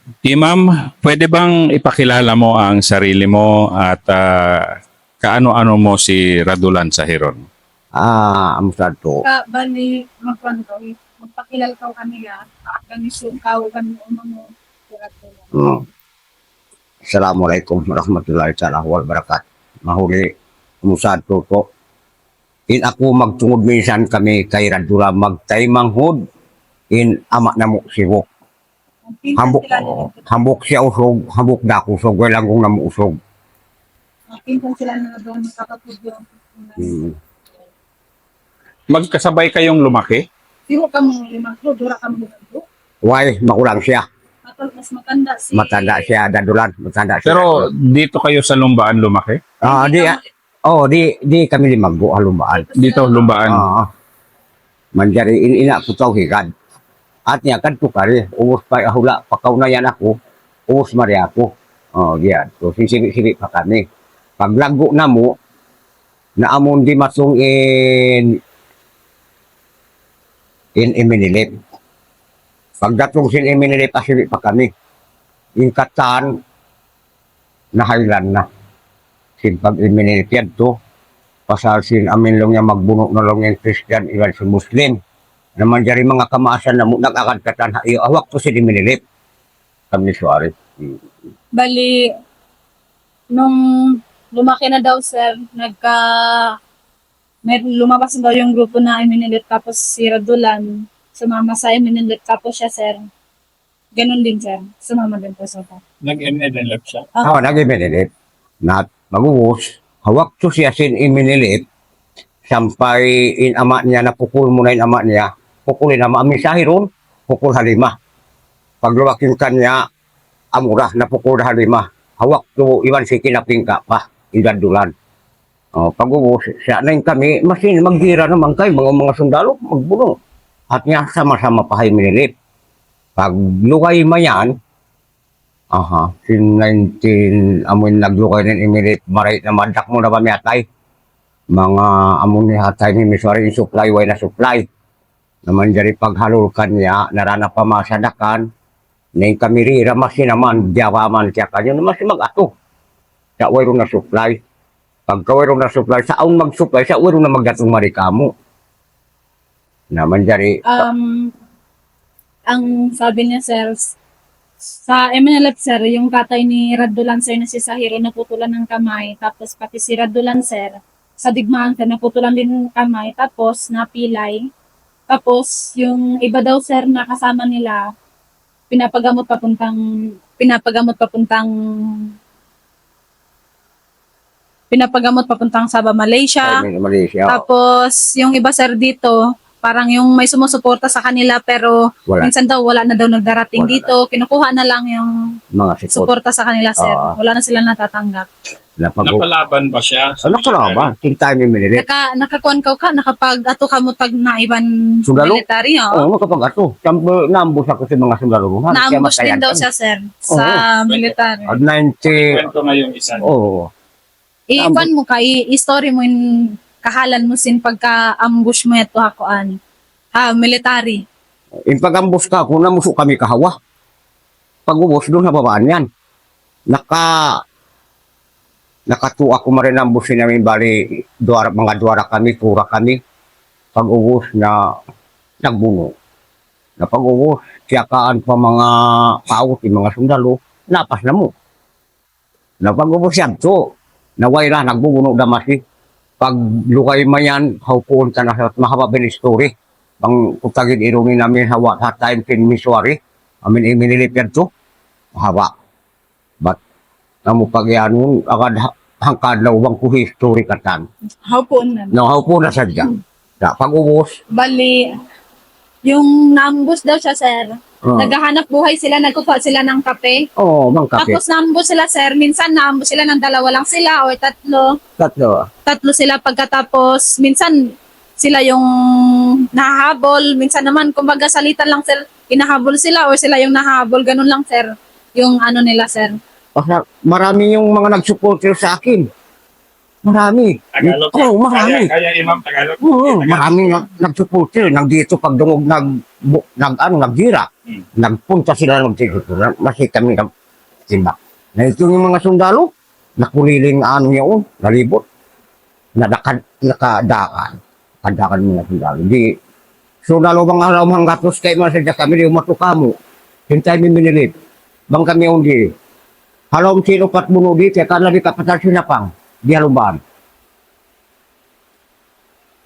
Ma'am, pwede bang ipakilala mo ang sarili mo at kaano-ano mo si Radulan Sahiron? Amsad to. Bali, magpakilal ka kami ya. Ganiso ka kami umang surat ko. Assalamualaikum warahmatullahi taala wabarakatuh. Mahuli, umusad to to. In ako magtungod minsan kami kay Radula magtaymanghod. In ama na mo siwo. Hambok siya usog, hambok dako usog, walang kong namu usog. Pinsan sila na doon makakatudyo. Magkasabay kayong lumaki? Siro ka mo limagro, dura ka mo limagro. Why, makulang siya. Matol, mas matanda si... Matanda siya, Dadulan, matanda siya. Pero dito kayo sa Lumbaan lumaki? Di kami limagbo, halumbaan. Dito Lumbaan. Manjari ina ko tau higad. At niya kadto kari, ubos pa ahula, pakaw na yan ako, ubos mari ako. Diyan. So, sisiri pa kami. Paglago na mo, naamon di masong in Iminilip. Pagdatong sin Iminilip, asiri pa kami. In Katan, nahaylan na. Sin pag Iminilip yan to, pasal sin amin lang niya magbunok na lang yung Christian, ilan si Muslim. Naman dyan mga kamaasan na nag-akad katan, awak to sin Iminilip. Kami Suarez. Bali, nung lumaki na daw sir, may lumabas daw yung grupo na Iminilit tapos si Radulan sumama sa Iminilit tapos siya sir. Ganun din sir, sumama din po sa Nag-MNLF siya? Nag-Iminilip. Na maguwos, hawak to siya sin Iminilip, sampay in ama niya, napukul mo na in ama niya, pukulin na maamisahi ron, pukul halima. Pagluwakin kanya, amura, napukul halima. Hawak to, iwan si kinapingka pa, Dadulan. Pag-uwos, siya na kami, masin maggira naman kayo, mga sundalo, magbuno. At niya sama-sama pa kayo minilip. Pag lukay mayan, sin 19, amoy naglukay ng Iminilip, maray na madak mo na ba may atay? Mga amoy ni hatay ni Miswari, supply, way na supply. Naman dyan paghalulkan niya, narana pa masadakan, na yung kami rira, masin naman, diyawaman siya kanya, masin mag-ato. Sa way na supply. Pagkawero na supply, saan mag-supply, sa wero na magdatong marikamo. Naman dyan ang sabi niya sir, sa MNLF sir, yung tatay ni Radulan sir na si Sahiro naputulan ng kamay, tapos pati si Radulan sir, sa digmaan sir, naputulan din ng kamay, tapos napilay. Tapos yung iba daw sir na kasama nila, pinapagamot papuntang Sabah, Malaysia. Malaysia. Tapos yung iba sir dito, parang yung may sumusuporta sa kanila pero Wala. minsan daw wala na daw nagdarating Wala dito. Kinukuha na lang yung Mga sipot. suporta sa kanila sir. Oo. Wala na sila natatanggap. Napalaban ba siya? Ano ka lang ba? Tintayin mo yung minilip. Nakakuan ka nakapag ato ka mo pag naiban Sundalo? military. Oo, makapag-ato. Naambos ako sa mga sundalo. Naambush din daw siya sir sa military. At 90, Kwento nga yung isa. oo. I-kuan mo ka, i-story mo yung kahalan mo sin pagka-ambush mo ito hakuan. Military. Yung pag-ambos ka, kung namusok kami kahawa, pag-ubos doon sa babaan yan. Nakatuwa ko marin ambusin namin, bali, mga duwara kami, tura kami. Pag-ubos na nagbuno. Na pag-ubos, siyakaan pa mga paut, mga sundalo, napas na mo. Na pag-ubos yan to, naway na, nagbubuno damasi. Pag lukay mayan, haupuon ka na sa mahaba bin story. Pang kutagin irumin namin hawa sa time pin Miswari. Amin iminilip yan to. Hawa. But, namu pagyanon, agad hangkad na ubang ko history katan. Hapon na. Haupuon na sadya. Da, pag-ubos, Bali, yung naambus daw siya, sir. Naghahanap buhay sila, nagkukuha sila ng kape. mang kape. Tapos naambus sila, sir. Minsan naambus sila ng dalawa lang sila o tatlo. Tatlo. Tatlo sila pagkatapos. Minsan sila yung nahahabol. Minsan naman, kumbaga salitan lang, sir. Inahabol sila o sila yung nahahabol. Ganun lang, sir. Yung ano nila, sir. Marami yung mga nag-support sa akin. Marami. Tagalog. Oo, marami. Kaya Imam Tagalog. Oo, maraming nagsuporter, nagdito pagdungog, naggira. Nagpunta sila ng tigito. Masih kami timba. Na ito yung mga sundalo, nakuliling ano yun, nalibot. Nakadakan. Kadakan mga sundalo. Di, sundalo bang araw mga gatos kayo mga sadya kami, di umatukamo. Hintay mi minilip. Bang kami yung di. Halom sino pat muno di, kaya kanla di kapatal sinapang. Di halumbaan.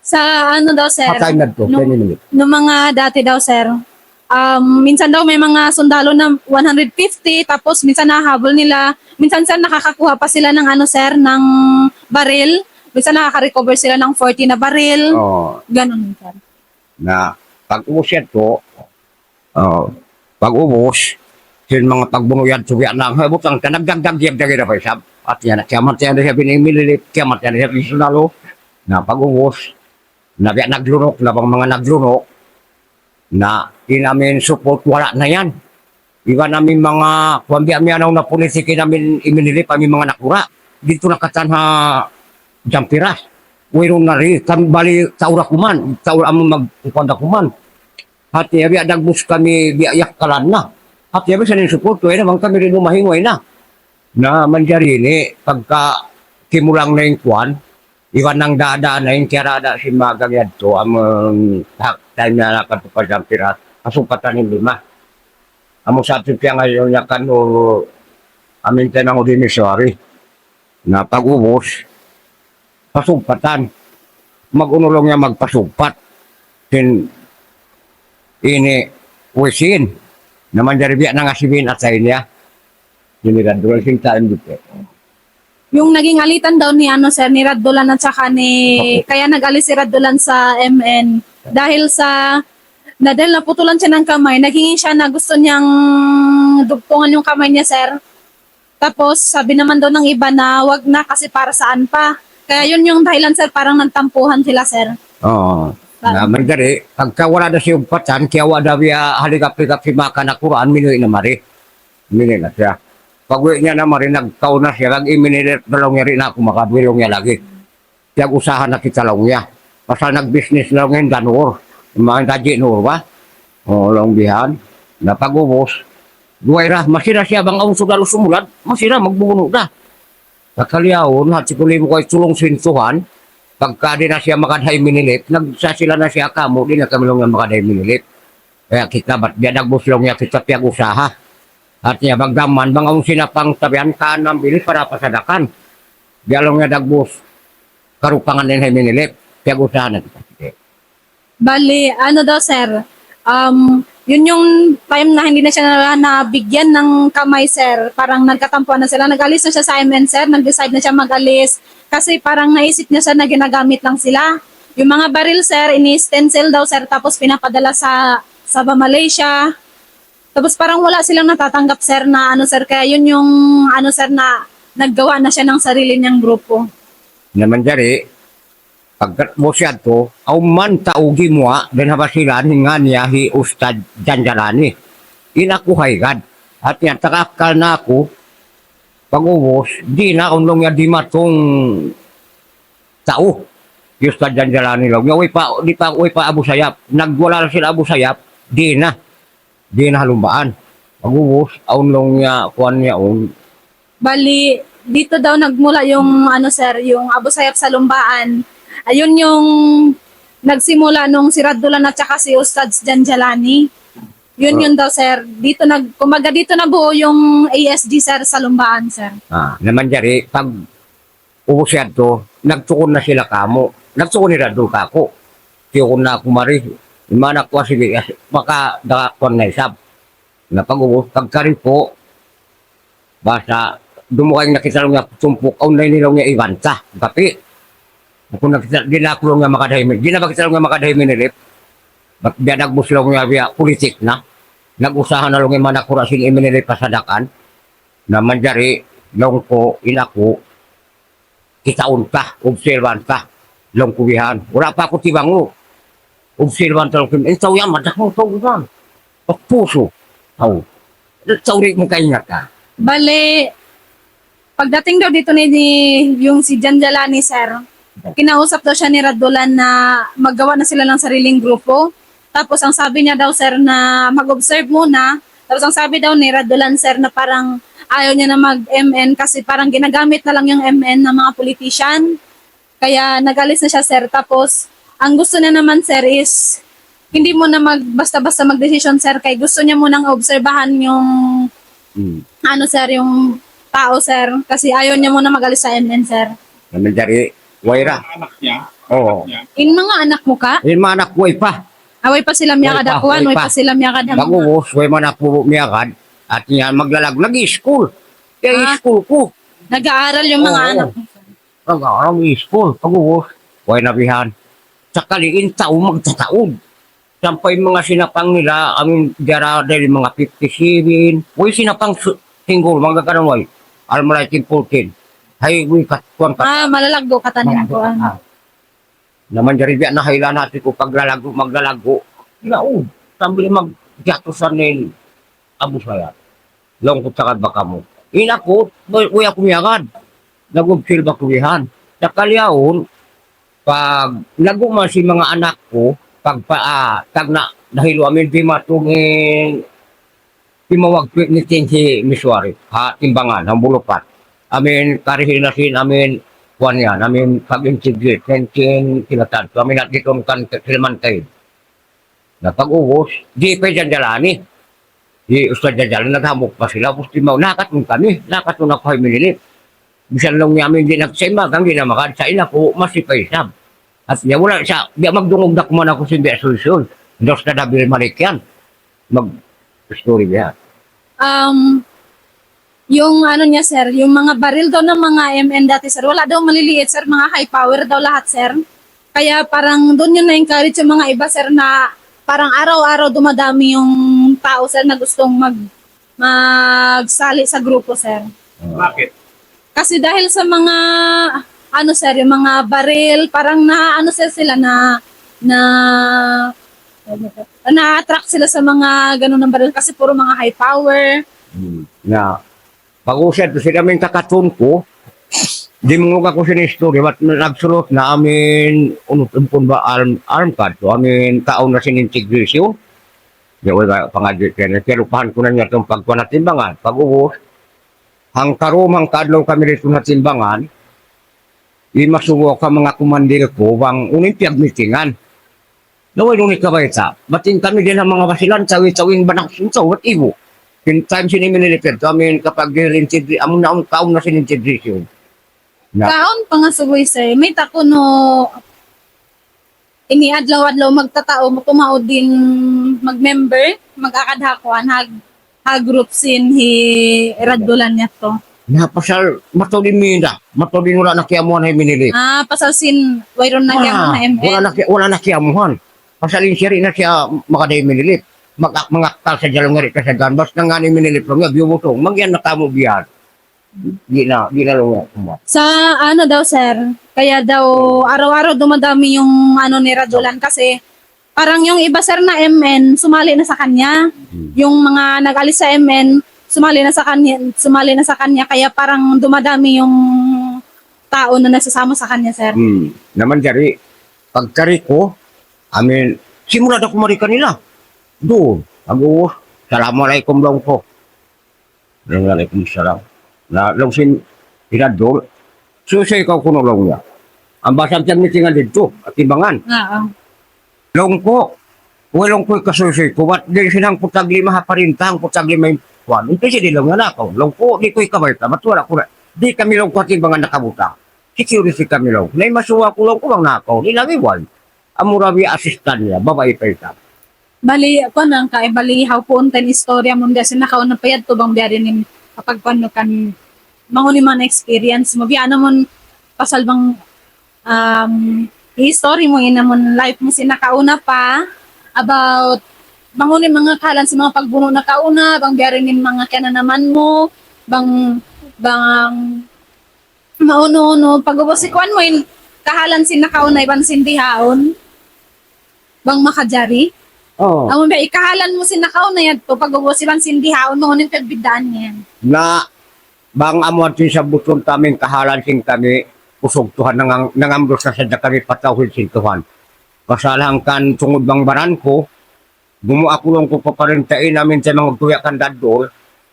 Sa ano daw, sir? Patay na to, Nung- 10 minutes. Noong mga dati daw, sir, minsan daw may mga sundalo na 150, tapos minsan nahabol nila, minsan sir nakakakuha pa sila ng ano, sir, ng baril, minsan nakaka-recover sila ng 40 na baril, Oh, ganun, sir. na pag-ubos yan to, pag-ubos, yung mga pagbunuyan, subian lang, habot lang, nagdagdag-yab na gina pa isab. At yan, kiamat yan na siya binimililip, kiamat yan na siya bisunalo, na pag-ubos, na biya naglunok, na bang mga naglunok, na inamin support, wala na yan. Iba namin mga, kuwambi amyanaw na politiki namin iminilip, kami mga nakura. Dito nakatanha jampiras. Uwirong na rin, kami bali sa urakuman, sa uraman magpupanda kuman. At yabi nagbus kami biayak kalan na. At yabi sa support, ay naman kami rin umahingoy na. Na manjari ni, pagka kimulang na yung kuwan, iwan ng dada na yung kirada si Magang yadto, ang time na nakatupad jampiras, asupatan ng 5. Amo sa atin kaya ngayon niya kan o amin tayo ng dimiswari na pag-ubos, pasumpatan. Mag-unulong niya magpasumpat. Ini uwisin. Naman daribiya na nga sibin at sa niya. Dinigandol sing time dito. Yung naging alitan daw ni ano, sir, ni Radulan at saka ni, kaya nag-alis si Radulan sa MN dahil sa dahil naputulan siya ng kamay, naghingi siya na gusto niyang dugtungan yung kamay niya, sir. Tapos, sabi naman daw ng iba na wag na kasi para saan pa. Kaya yun yung dahilan, sir, parang nagtampuhan sila, sir. Oo. Na mandari, pagka wala na siyang patan, kaya wala biya haligap-ligap si Maka na Quran, minuin na mari. Minuin na siya. Pag-uwi niya na mari, nagkaw na siya, nag-iminilit na lang niya rin ako, makabulong niya lagi. Kaya usahan na kita lang niya. Basta nag-business lang ngayon, danor. Mga taji nor ba? O, lang bihan. Na pag-ubos, duwayra, masira siya, bang ang sudalo sumulat, masira, magbuno na. Kakaliyaon, at sikuli mo kayo tulong sintuhan, pagka di na siya makadahay minilip, nagsasila na siya kamo, di na kami lang nga makadahay minilip. Kaya kita, ba't biya nagbus lang niya kita piyag usaha. At niya, bagdaman, bang ang sinapang tabihan ka ng bilis para pasadakan. Biya lang niya nagbus, karupangan din ay minilip, piyag usaha na kita. Bali, ano daw, sir, yun yung time na hindi na siya nabigyan ng kamay, sir. Parang nagkatampuan na sila. Nag-alis na siya sa MN, sir. Nag-decide na siya mag-alis. Kasi parang naisip niya, sir, na ginagamit lang sila. Yung mga baril, sir, ini-stencil daw, sir. Tapos pinapadala sa Malaysia. Tapos parang wala silang natatanggap, sir, na ano, sir. Kaya yun yung, ano, sir, na naggawa na siya ng sarili niyang grupo. Naman dari, pagkat mo siya to, aw man taugi mo dan habasilan nga niya hi Ustad Janjalani. Inakuhay gad. At yan, takakal na ako, pag-ubos, di na unlong niya di matong tao. Ustad Janjalani lang. Uy pa Abu Sayap. Nagwala lang sila Abu Sayap, di na. Di na halumbaan. Pag-ubos, unlong niya, kuwan niya, Bali, dito daw nagmula yung, ano, sir, yung Abu Sayyaf sa Lumbaan. Ayun yung nagsimula nung si Radulan at saka si Ustad Janjalani. Yun daw, sir. Kumaga dito na buo yung ASG, sir, sa Lumbaan, sir. naman dari, pag ubos yan to, nagtukon na sila kamo. Nagtukon ni Radul kako. Tiyokon na ako mari. Imana ko sige, maka dakakon na isab. Na pag ubos, pagkari po, basta dumukay nakita lang niya tumpok, online nilaw niya ibanta. Tapi, kung nakita, di na ako lang nga makadahimin. Di na makita lang nga makadahimin nilip. Biya nagbus lang nga biya politik na. Nag-usahan na lang yung manakura sila iminilip pasadakan. Na manjari, lang ko, inako, kitaon ka, observan ka, lang kubihan. Wala pa ako tibang mo. Observan ka lang kubihan. Itaw yan, madakong tawag yan. Pagpuso. Taw. Tawrik mo kaingat ka. Bali, pagdating daw dito yung si Jan Jalani, sir, kinausap daw siya ni Radulan na maggawa na sila ng sariling grupo. Tapos ang sabi niya daw, sir, na mag-observe muna. Tapos ang sabi daw ni Radulan, sir, na parang ayaw niya na mag-MN kasi parang ginagamit na lang yung MN ng mga politician. Kaya nag-alis na siya, sir. Tapos ang gusto niya naman, sir, is hindi mo na basta-basta mag-decision, sir. Kaya gusto niya munang obserbahan yung sir, yung tao, sir. Kasi ayaw niya muna mag-alis sa MN, sir. Naman dari, Waira. Anak niya. Oo. In mga anak mo ka, Yung mga anak way pa. away pa sila miyakad Way pa, akuan, way way pa. pa sila miyakad Mag-uwas, way man ako miyakad. At niya maglalag, nag-school. Kaya school ko. Nag-aaral yung mga Oo. anak mo. Nag-aaral school. Pag-uwas, way nabihan. Sa kaliin tao magtataod. Sampay mga sinapang nila, dara dahil mga 57. Way sinapang single, mga ganun way. Almalay 14. Hay, way katuan ka. Malalagdo ka tanin ko. Naman dyan na hailan natin ko paglalago, maglalago. Ilaod. Sambil mag-jatusan nin abo saya. Longkot sa kadbaka mo. Inakot, uy ako miyagad. Nag-obsil ba kuwihan. Sa kalyaon, pag naguman si mga anak ko, tag na, dahil amin di matungin timawag ni Tinsi Miswari, timbangan, ang bulupat. Amin, karihinasin, amin, kuwan yan, amin, pag-insigit, tensin, tinatad. So, amin at dito kan Kilmantay. Na pag-uwos, di pa dyan jalani. Di ustad dyan jalani, naghamok pa sila. Tapos timaw, nakatun kami, nakatun ako ay minilit. Bisan lang niya amin din nagsayma, kang ginamakad sa ina ko, masipay sab. At niya, wala siya, di magdungog na kuman ako si Bea Sulsul. Dos na dabil malik yan. Mag-story niya. Yung niya, sir, yung mga baril daw ng mga MN dati, sir, wala daw maliliit, sir, mga high power daw lahat, sir. Kaya parang doon yun na-encourage yung mga iba, sir, na parang araw-araw dumadami yung tao, sir, na gustong magsali sa grupo, sir. Bakit? Kasi dahil sa mga, sir, yung mga baril, parang sir, sila na-attract sila sa mga ganun ng baril kasi puro mga high power. Na pag-usad to sila may kakatun ko, di mo nga ko sinistorya, ba't nagsulot na amin, unutumpun ba arm card, so amin taon na sinintegrisyon. Di wala pangadit yan, kirupahan ko na niya itong pagkuha na timbangan. Pag-uwas, ang karumang kadlaw kami rito na timbangan, masuwa ka mga kumandir ko, bang unimpiyag mitingan. Naway nung ikabayta, batin kami din ang mga basilan, sawi-sawing banak sinsaw, at ibo. In time siniminilipid, amin kapag amon na ang taon na sinintegrisyon. Kaon pa nga suboy, sir, may tako no iniadlaw-adlaw magtatao mo tumaod din mag-member, mag-akadhakuan, ha-group sin hi Radulan niya to. Napasal, matulin minda, matulin wala na kiamuhan ay minili. Pasal sin, wayron na kaya na MN. Wala na kiamuhan. Pasalin siya rin na siya makaday minilip. Mangaktal sa jalong nga sa ganbas na nga ni minilip lang nga, biyubutong, magyan na kamo biyan. Di na lang nga. Sa daw, sir, kaya daw araw-araw dumadami yung ni Radulan kasi parang yung iba, sir, na MN, sumali na sa kanya. Yung mga nag-alis sa MN, sumali na sa kanya, kaya parang dumadami yung tao na nagsasama sa kanya, sir. Naman jari, pagkari ko, amin, simula na kumari kanila. Doon, Assalamualaikum lang ko. Assalamualaikum salam. Na lang sin hinadol. Susay ikaw kuno lang niya. Ang basang tiyang mitingan dito, at timbangan. Oo. Long ko, walang ko kasusay ko, ba't di sinang putagli mahaparintang, putagli may kuwan. Hindi siya di lang nga nakaw. Long ko, di ko ikabayta, ba't wala ko na. Di kami lang ko at timbangan nakabuta. Security kami lang. Nay masuwa ko lang ko lang nakaw. Di lang iwan. Amurabi assistant niya, babae pa ita. Bali, bali, hawpoon ten istorya mo, kasi nakauna pa yan to bang biyarin ni kapag kan manguni man experience mo. Biyana mo, pasal bang history mo, yun naman life mo sinakauna pa about manguni mga kalan sa mga pagbuno na kauna, bang biyarin ni mga kananaman mo, bang mauno-uno, pag-ubosikuan mo yun, kahalan sinakauna, ibang sindihaon, bang makajari. Oh. Ang ba ikahalan mo sinakaw na yan to pag ubo silang sindihaon mo ning pagbidaan niyan. Na bang amuan tin sa buton taming kahalan sing kami pusog tuhan nangambros na sa kami patawid sin tuhan. Kasalahan kan tungod bang baran ko, gumawa ko lang ko paparintain namin sa mga tuya kan dadol,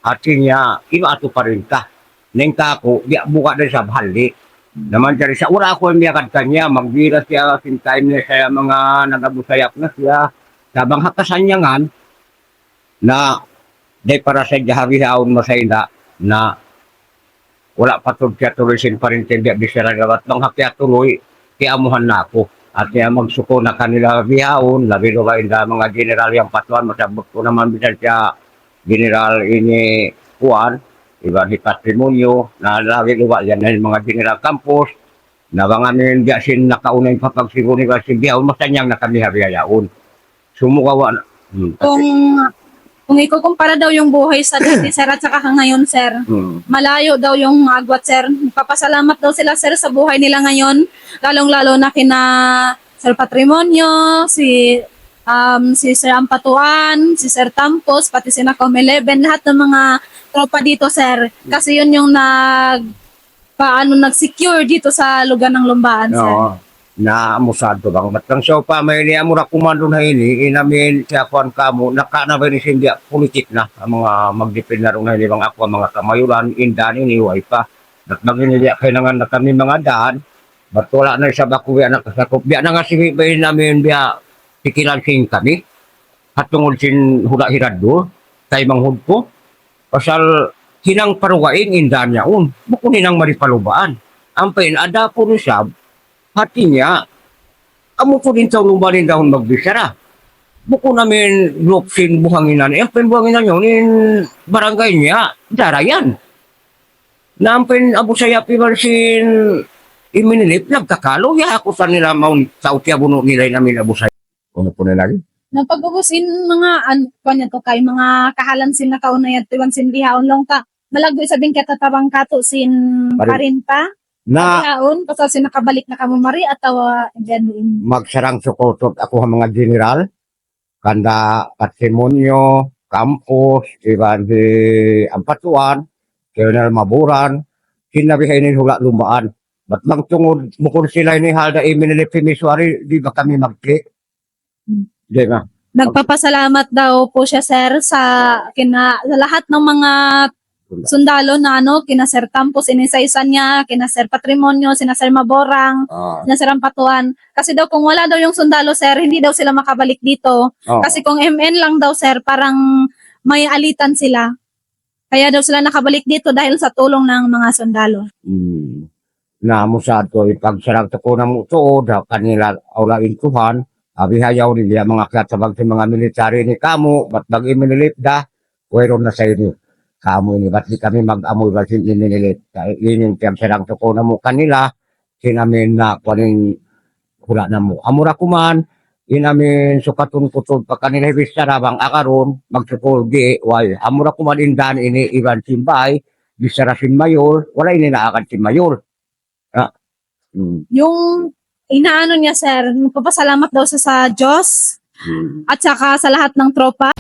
at niya, iba ato parinta. Neng kako, di buka din sa bahali. Naman dyan sa ura ako yung miyakad kanya, magbira siya sin time niya sa mga nagabusayak na siya. Sabang hakasan niya nga, na day para sa jahawihaon masayda na wala pa siya tuloy sin parintin di siya nagawat bang hakya tuloy kiamuhan na ako at niya magsuko na kanila bihaon labi ba inda mga general yang patuan masabot ko naman bisan siya general ini kuan iba di patrimonio na labi ba yan na mga general campus na banganin di sin nakaunay papagsiguro ni kasi bihaon masanyang na kami habiyaon sumukawa Kung ikukumpara daw yung buhay sa dati, sir, at saka ngayon, sir, malayo daw yung agwat, sir. Papasalamat daw sila, sir, sa buhay nila ngayon. Lalong-lalo na kina Sir Patrimonio, si Sir Ampatuan, si Sir Tampos, pati si Nacom 11, lahat ng mga tropa dito, sir. Kasi yun yung nag-secure dito sa lugar ng Lumbaan, sir. no, na amusado bang matang siya pa may ni amura kumando na ini inamin siya kuan kamo nakana ba ni hindi politik na ang mga magdepend na ron na bang ako ang mga kamayulan indan ini way pa at maginili kailangan na kami mga daan but wala na sa bakuwi anak kasakop biya na nga sige ba namin biya pikilan sing kami at tungod sin hula hirado kay manghud ko pasal hinang paruwain indan niya bukunin ang maripalubaan ang pain ada po ni sab hati niya, amo ko din sa lumarin dahon magbisara. Buko namin lupsin buhanginan. Ang buhanginan yun, in barangay niya, darayan. Nampin abu saya pimarsin iminilip, nagkakalo, ya ako sa nila maun sa utya buno nilay namin abu saya. Ano po na lagi? Napagbubusin kanya to kay mga kahalan sin na kaunayat tuwan sin bihaon long ka. Malagyo sabing katatabang kato sin parin pa. Na Bihaon, pasal sin nakabalik na kamo mari ataw ganun. magsarang sukotot ako ang mga general, kanda patrimonio, campus, iban di Ampatuan, Colonel Maburan, sinabihay ni hula lumbaan. Ba't lang tungod, bukod sila ni Halda iminilip Miswari, di ba kami mag-click? Di ba? Nagpapasalamat daw po siya, sir, sa lahat ng mga sundalo na kina Sir Campos, inisaysan niya, kina Sir Patrimonio, sina Sir Maborang, sina Sir Ampatuan. Kasi daw kung wala daw yung sundalo, sir, hindi daw sila makabalik dito. Kasi kung MN lang daw, sir, parang may alitan sila. Kaya daw sila nakabalik dito dahil sa tulong ng mga sundalo. Na mo sa ato, ipagsarang ko na mo to, da kanila aulain tuhan, abihayaw nila mga katabag sa mga military ni Kamo, ba't mag-iminilip da, whereon na sa inyo. Kamo ini, ba't di kami mag-amoy ba sin iminilip. Ining tiyam sarang ko na mo kanila, sinamin na kuaning hula na mo. Amura kuman, inamin sukatun kutod pa kanila bisarabang akaron, magsukol di, why, amura kuman indan ini iban simbay, bisara sin mayor, wala ini naakan sin mayor. Yung inaano niya, sir, magpapasalamat daw siya sa Diyos at saka sa lahat ng tropa.